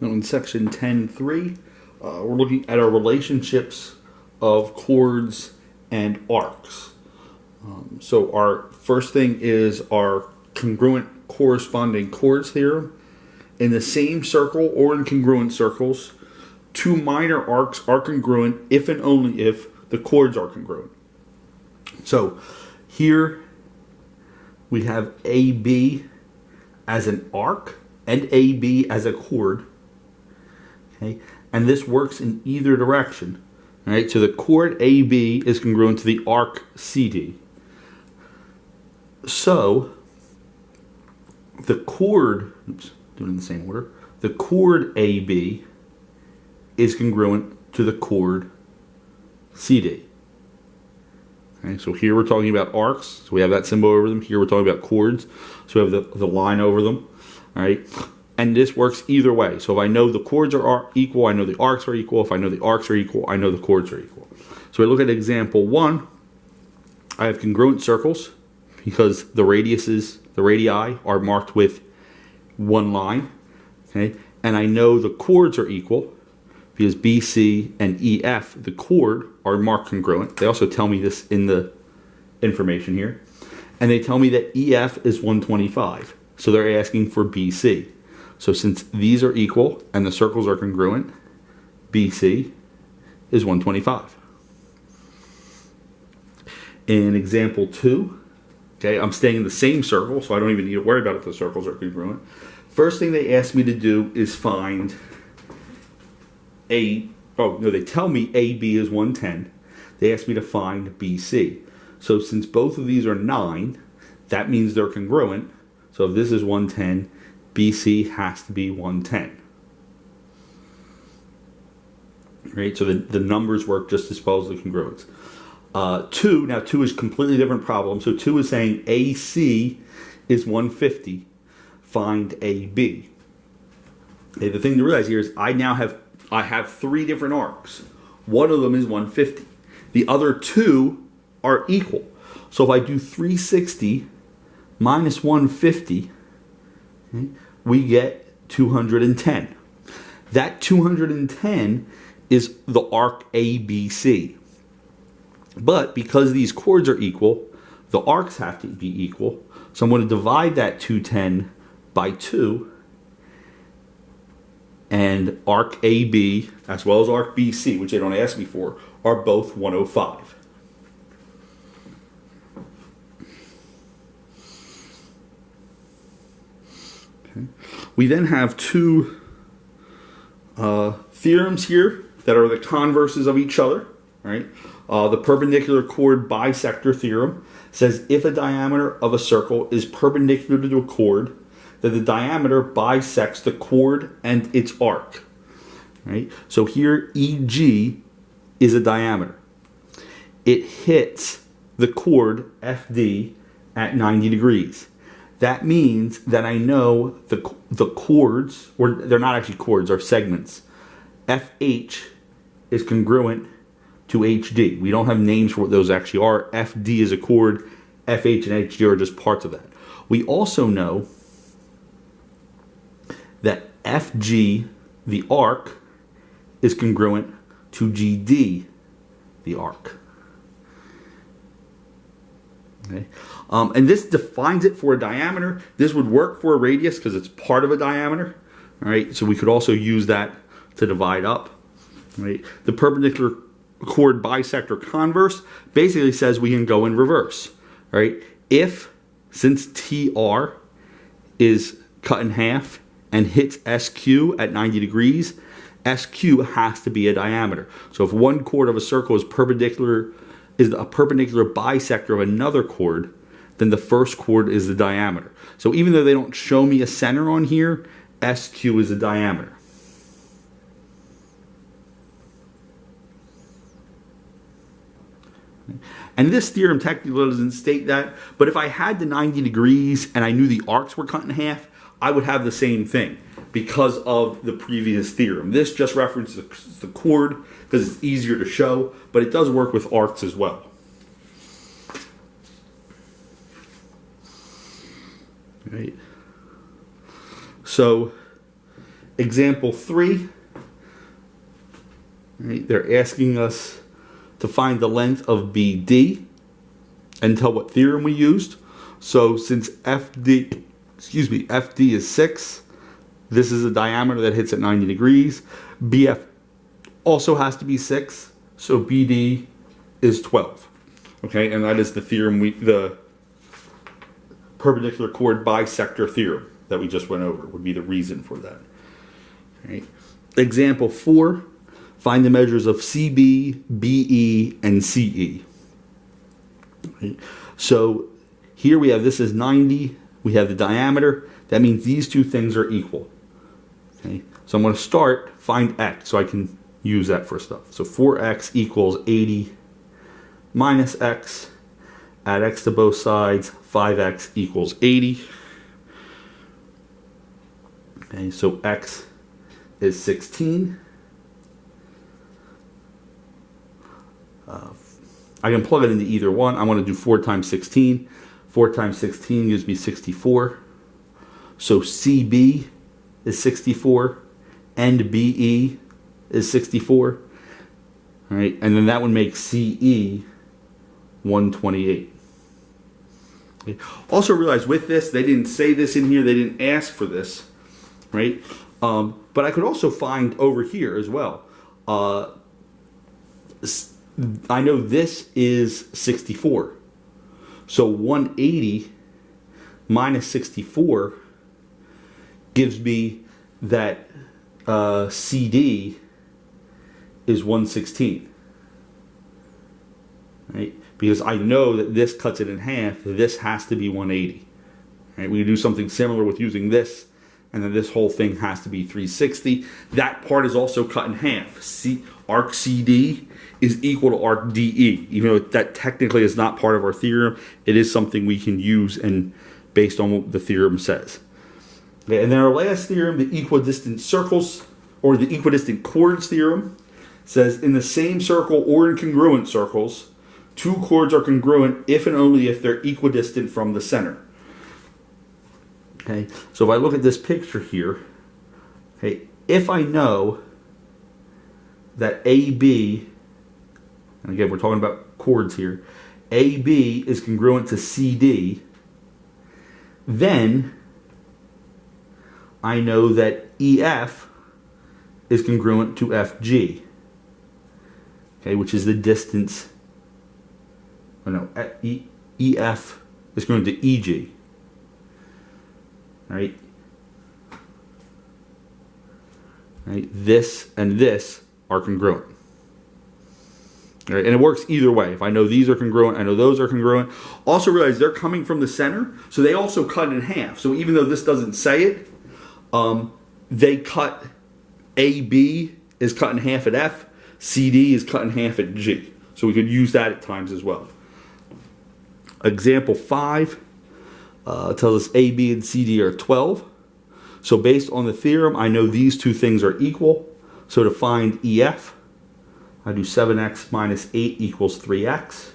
Now in section 10.3, we're looking at our relationships of chords and arcs. So our first thing is our congruent corresponding chords theorem. In the same circle or in congruent circles, two minor arcs are congruent if and only if the chords are congruent. So here we have AB as an arc and AB as a chord. Okay, and this works in either direction. All right, so the chord AB is congruent to the arc CD. So the chord, doing it in the same order, the chord AB is congruent to the chord CD. Okay, so here we're talking about arcs, so we have that symbol over them. Here we're talking about chords, so we have the line over them. All right, and this works either way. So if I know the chords are equal, I know the arcs are equal. If I know the arcs are equal, I know the chords are equal. So we look at example 1. I have congruent circles because the radii are marked with one line. Okay, and I know the chords are equal because BC and EF, the chord, are marked congruent. They also tell me this in the information here. And they tell me that EF is 125. So they're asking for BC. So since these are equal and the circles are congruent, BC is 125. In example 2, okay, I'm staying in the same circle, so I don't even need to worry about if the circles are congruent. First thing they ask me to do is find they tell me AB is 110. They ask me to find BC. So since both of these are 9, that means they're congruent. So if this is 110, BC has to be 110. Right? So the numbers work just as well as the congruence. 2, now 2 is a completely different problem. So 2 is saying AC is 150. Find AB. Okay, the thing to realize here is I have 3 different arcs. One of them is 150. The other 2 are equal. So if I do 360 minus 150, okay, we get 210. That 210 is the arc ABC. But because these chords are equal, the arcs have to be equal. So I'm going to divide that 210 by 2. And arc AB, as well as arc BC, which they don't ask me for, are both 105. Okay. We then have 2 theorems here that are the converses of each other. Right? The perpendicular chord bisector theorem says if a diameter of a circle is perpendicular to a chord, that the diameter bisects the chord and its arc. Right? So here EG is a diameter. It hits the chord FD at 90 degrees. That means that I know the chords, or they're not actually chords, they're segments. FH is congruent to HD. We don't have names for what those actually are. FD is a chord. FH and HD are just parts of that. We also know that FG, the arc, is congruent to GD, the arc. Okay. And this defines it for a diameter. This would work for a radius because it's part of a diameter. All right, so we could also use that to divide up. Right. The perpendicular chord bisector converse basically says we can go in reverse. Right. If, since TR is cut in half and hits SQ at 90 degrees, SQ has to be a diameter. So if one chord of a circle is a perpendicular bisector of another chord, then the first chord is the diameter. So even though they don't show me a center on here, SQ is a diameter. And this theorem technically doesn't state that, but if I had the 90 degrees and I knew the arcs were cut in half, I would have the same thing because of the previous theorem. This just references the chord because it's easier to show, but it does work with arcs as well. Right. So Example 3, right, they're asking us to find the length of BD and tell what theorem we used. So since FD is 6, this is a diameter that hits at 90 degrees. BF also has to be 6, so BD is 12. Okay, and that is the theorem, the perpendicular chord bisector theorem that we just went over would be the reason for that. Right. Example 4, find the measures of CB, BE, and CE. Right. So here we have, this is 90, we have the diameter, that means these two things are equal. Okay. So I'm going to start, find x, so I can use that for stuff. So 4x equals 80 minus x, add x to both sides, 5x equals 80. Okay, so x is 16. I can plug it into either one. I want to do 4 times 16. 4 times 16 gives me 64. So CB is 64 and BE is 64. All right, and then that would make CE 128. Okay. Also realize with this, they didn't say this in here, they didn't ask for this, right? But I could also find over here as well. I know this is 64. So 180 minus 64 gives me that CD is 116. Right? Because I know that this cuts it in half, this has to be 180. Right? We can do something similar with using this, and then this whole thing has to be 360. That part is also cut in half. Arc CD is equal to arc DE. Even though that technically is not part of our theorem, it is something we can use and based on what the theorem says. Okay, and then our last theorem, the equidistant circles, or the equidistant chords theorem, says in the same circle or in congruent circles, two chords are congruent if and only if they're equidistant from the center. Okay, so if I look at this picture here, okay, if I know that AB, and again we're talking about chords here, AB is congruent to CD, then I know that EF is congruent to FG, okay, which is the distance. Oh no, EF is going to EG. Right? Right? This and this are congruent. Right? And it works either way. If I know these are congruent, I know those are congruent. Also realize they're coming from the center, so they also cut in half. So even though this doesn't say it, they cut AB is cut in half at F, CD is cut in half at G. So we could use that at times as well. Example 5 tells us AB and CD are 12. So based on the theorem, I know these two things are equal. So to find EF, I do 7x minus 8 equals 3x.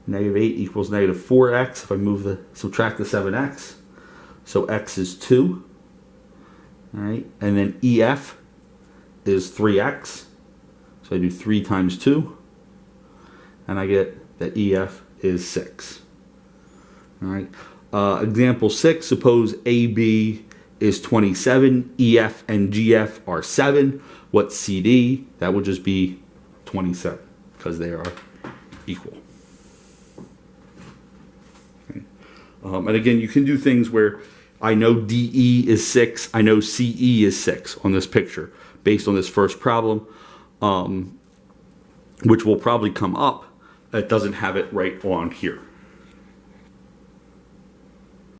Negative 8 equals negative 4x if I subtract the 7x. So x is 2. All right, and then EF is 3x. So I do 3 times 2. And I get that EF is 6. All right. Example 6, suppose AB is 27, EF and GF are 7. What's CD? That would just be 27 because they are equal. Okay. And again, you can do things where I know DE is 6, I know CE is 6 on this picture based on this first problem, which will probably come up. It doesn't have it right on here.